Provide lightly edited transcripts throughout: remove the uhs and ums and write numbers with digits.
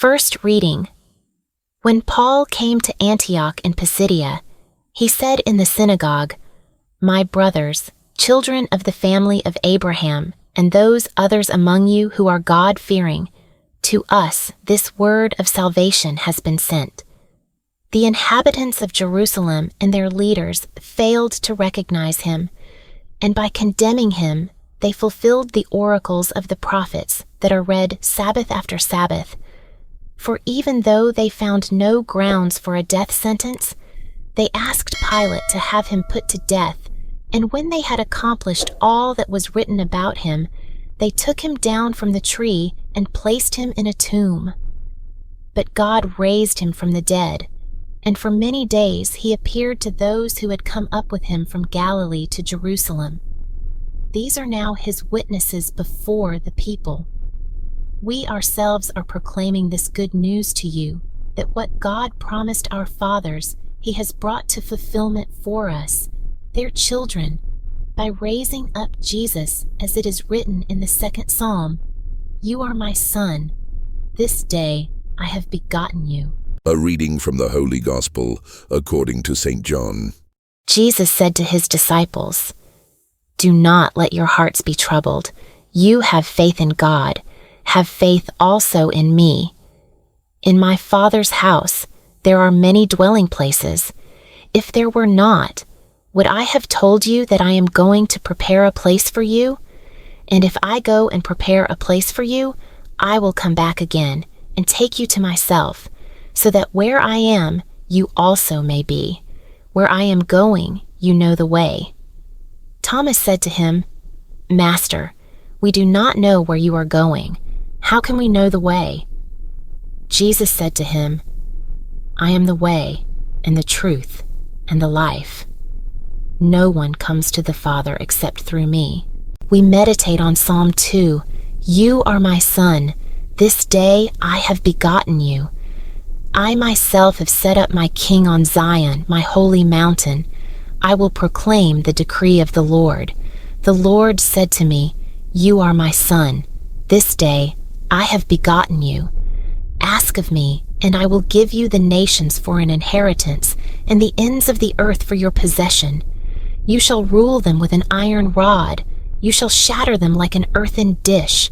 First reading. When Paul came to Antioch in Pisidia, he said in the synagogue, "My brothers, children of the family of Abraham, and those others among you who are God-fearing, to us this word of salvation has been sent." The inhabitants of Jerusalem and their leaders failed to recognize him, and by condemning him, they fulfilled the oracles of the prophets that are read Sabbath after Sabbath. For even though they found no grounds for a death sentence, they asked Pilate to have him put to death, and when they had accomplished all that was written about him, they took him down from the tree and placed him in a tomb. But God raised him from the dead, and for many days he appeared to those who had come up with him from Galilee to Jerusalem. These are now his witnesses before the people. We ourselves are proclaiming this good news to you, that what God promised our fathers, he has brought to fulfillment for us, their children, by raising up Jesus, as it is written in the second Psalm, "You are my son. This day I have begotten you." A reading from the Holy Gospel according to St. John. Jesus said to his disciples, "Do not let your hearts be troubled. You have faith in God. Have faith also in me. In my Father's house there are many dwelling places. If there were not, would I have told you that I am going to prepare a place for you? And if I go and prepare a place for you, I will come back again and take you to myself, so that where I am, you also may be. Where I am going, you know the way." Thomas said to him, "Master, we do not know where you are going. How can we know the way?" Jesus said to him, "I am the way and the truth and the life. No one comes to the Father except through me." We meditate on Psalm 2. "You are my son. This day I have begotten you. I myself have set up my king on Zion, my holy mountain. I will proclaim the decree of the Lord. The Lord said to me, 'You are my son. This day I have begotten you. Ask of me, and I will give you the nations for an inheritance, and the ends of the earth for your possession. You shall rule them with an iron rod. You shall shatter them like an earthen dish.'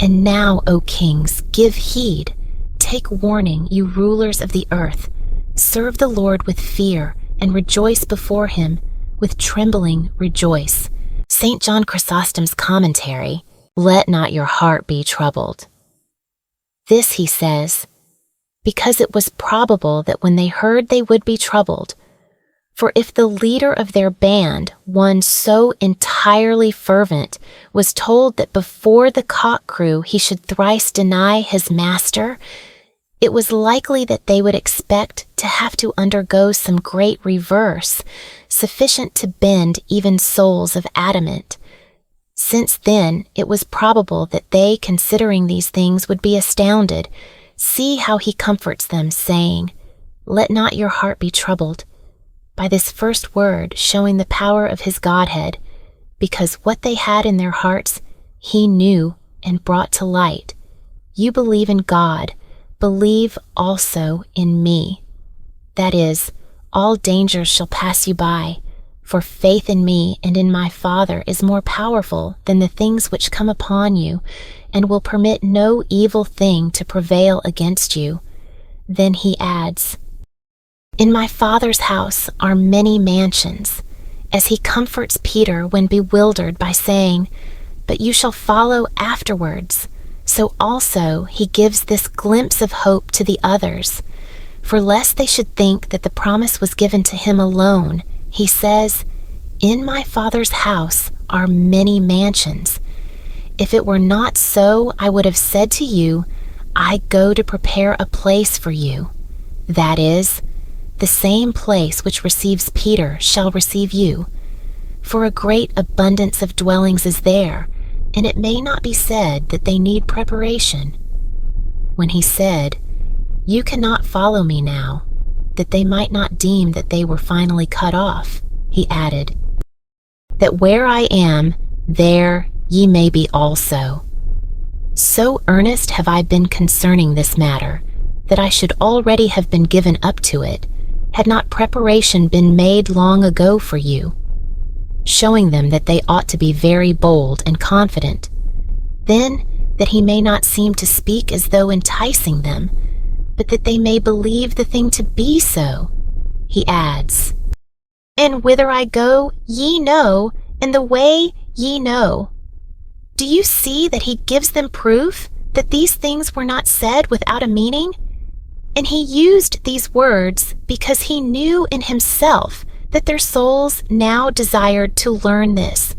And now, O kings, give heed. Take warning, you rulers of the earth. Serve the Lord with fear, and rejoice before him. With trembling rejoice." St. John Chrysostom's commentary, "Let not your heart be troubled." This, he says, because it was probable that when they heard they would be troubled. For if the leader of their band, one so entirely fervent, was told that before the cock crew he should thrice deny his master, it was likely that they would expect to have to undergo some great reverse, sufficient to bend even souls of adamant. Since then, it was probable that they, considering these things, would be astounded. See how he comforts them, saying, "Let not your heart be troubled," by this first word showing the power of his Godhead, because what they had in their hearts he knew and brought to light. You believe in God, believe also in me. That is, all dangers shall pass you by, for faith in me and in my Father is more powerful than the things which come upon you, and will permit no evil thing to prevail against you. Then he adds, "In my Father's house are many mansions," as he comforts Peter when bewildered by saying, "But you shall follow afterwards." So also he gives this glimpse of hope to the others. For lest they should think that the promise was given to him alone, he says, "In my Father's house are many mansions. If it were not so, I would have said to you, I go to prepare a place for you. That is, the same place which receives Peter shall receive you. For a great abundance of dwellings is there, and it may not be said that they need preparation." When he said, "You cannot follow me now," that they might not deem that they were finally cut off, he added, "That where I am, there ye may be also." So earnest have I been concerning this matter, that I should already have been given up to it, had not preparation been made long ago for you, showing them that they ought to be very bold and confident. Then, that he may not seem to speak as though enticing them, but that they may believe the thing to be so, he adds, "And whither I go, ye know, and the way ye know." Do you see that he gives them proof that these things were not said without a meaning? And he used these words because he knew in himself that their souls now desired to learn this.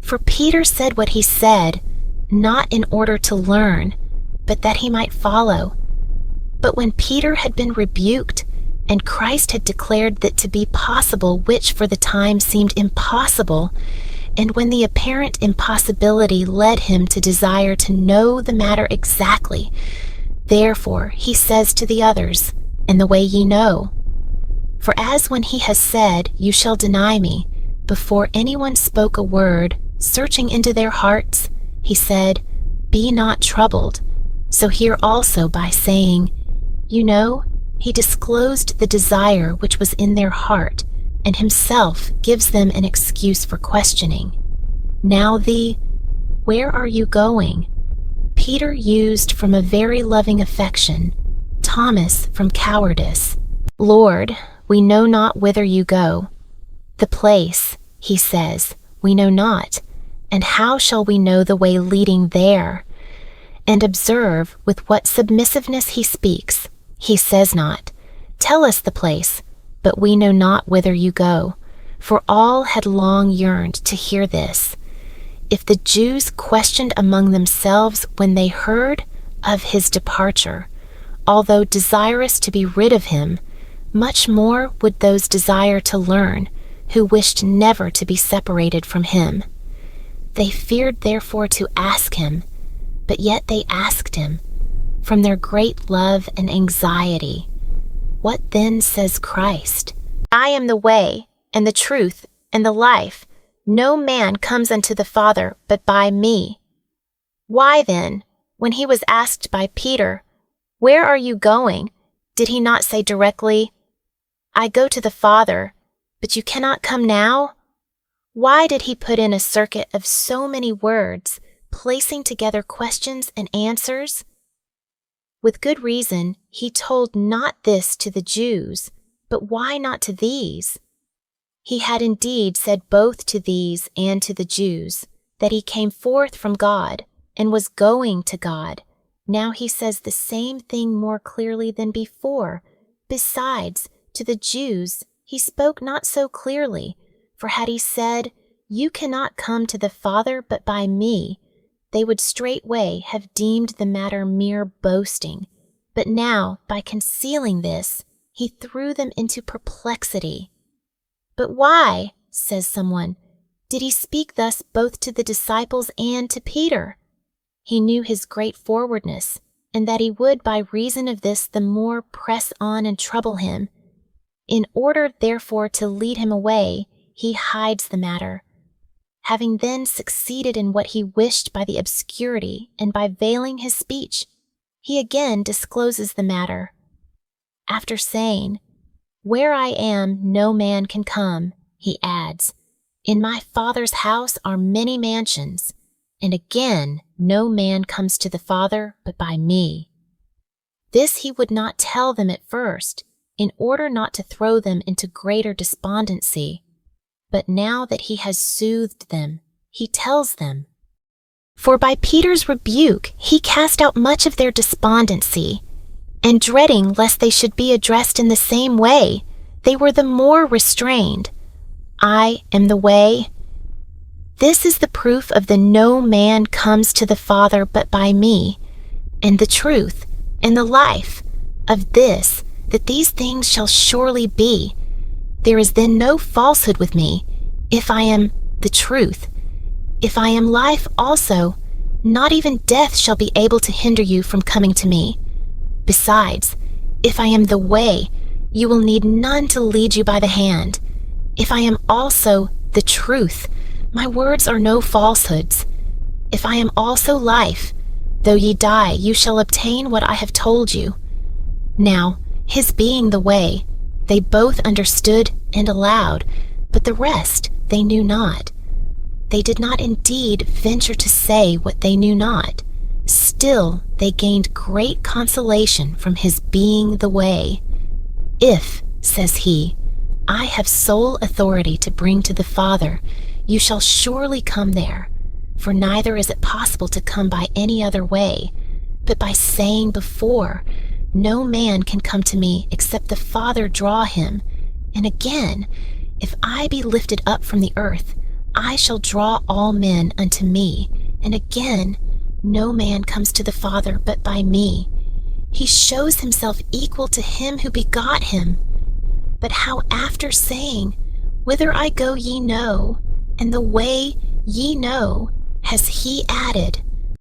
For Peter said what he said, not in order to learn, but that he might follow. But when Peter had been rebuked, and Christ had declared that to be possible which for the time seemed impossible, and when the apparent impossibility led him to desire to know the matter exactly, therefore he says to the others, "In the way ye know." For as when he has said, "You shall deny me," before anyone spoke a word, searching into their hearts, he said, "Be not troubled." So here also by saying, "You know," he disclosed the desire which was in their heart, and himself gives them an excuse for questioning. Now "Where are you going?" Peter used from a very loving affection, Thomas from cowardice. "Lord, we know not whither you go." The place, he says, we know not, and how shall we know the way leading there? And observe with what submissiveness he speaks. He says not, "Tell us the place," but "We know not whither you go," for all had long yearned to hear this. If the Jews questioned among themselves when they heard of his departure, although desirous to be rid of him, much more would those desire to learn, who wished never to be separated from him. They feared therefore to ask him, but yet they asked him, from their great love and anxiety. What then says Christ? "I am the way, and the truth, and the life. No man comes unto the Father but by me." Why then, when he was asked by Peter, "Where are you going?" did he not say directly, "I go to the Father, but you cannot come now"? Why did he put in a circuit of so many words, placing together questions and answers? With good reason, he told not this to the Jews, but why not to these? He had indeed said both to these and to the Jews, that he came forth from God, and was going to God. Now he says the same thing more clearly than before. Besides, to the Jews he spoke not so clearly, for had he said, "You cannot come to the Father but by me," they would straightway have deemed the matter mere boasting. But now, by concealing this, he threw them into perplexity. "But why," says someone, "did he speak thus both to the disciples and to Peter?" He knew his great forwardness, and that he would by reason of this the more press on and trouble him. In order therefore to lead him away, he hides the matter. Having then succeeded in what he wished by the obscurity and by veiling his speech, he again discloses the matter. After saying, "Where I am no man can come," he adds, "In my Father's house are many mansions," and again, "No man comes to the Father but by me." This he would not tell them at first, in order not to throw them into greater despondency. But now that he has soothed them, he tells them. For by Peter's rebuke he cast out much of their despondency, and dreading lest they should be addressed in the same way, they were the more restrained. "I am the way." This is the proof of the "No man comes to the Father but by me," and the truth, and the life, of this, that these things shall surely be. There is then no falsehood with me, if I am the truth. If I am life also, not even death shall be able to hinder you from coming to me. Besides, if I am the way, you will need none to lead you by the hand. If I am also the truth, my words are no falsehoods. If I am also life, Though ye die, you shall obtain what I have told you. Now, his being the way, they both understood and allowed, but the rest they knew not. They did not indeed venture to say what they knew not. Still they gained great consolation from his being the way. If, says he, I have sole authority to bring to the Father, you shall surely come there, for neither is it possible to come by any other way, but by saying before, no man can come to me except the Father draw him. And again, if I be lifted up from the earth, I shall draw all men unto me. And again, no man comes to the Father but by me. He shows himself equal to him who begot him. But how after saying, Whither I go ye know, and the way ye know, has he added,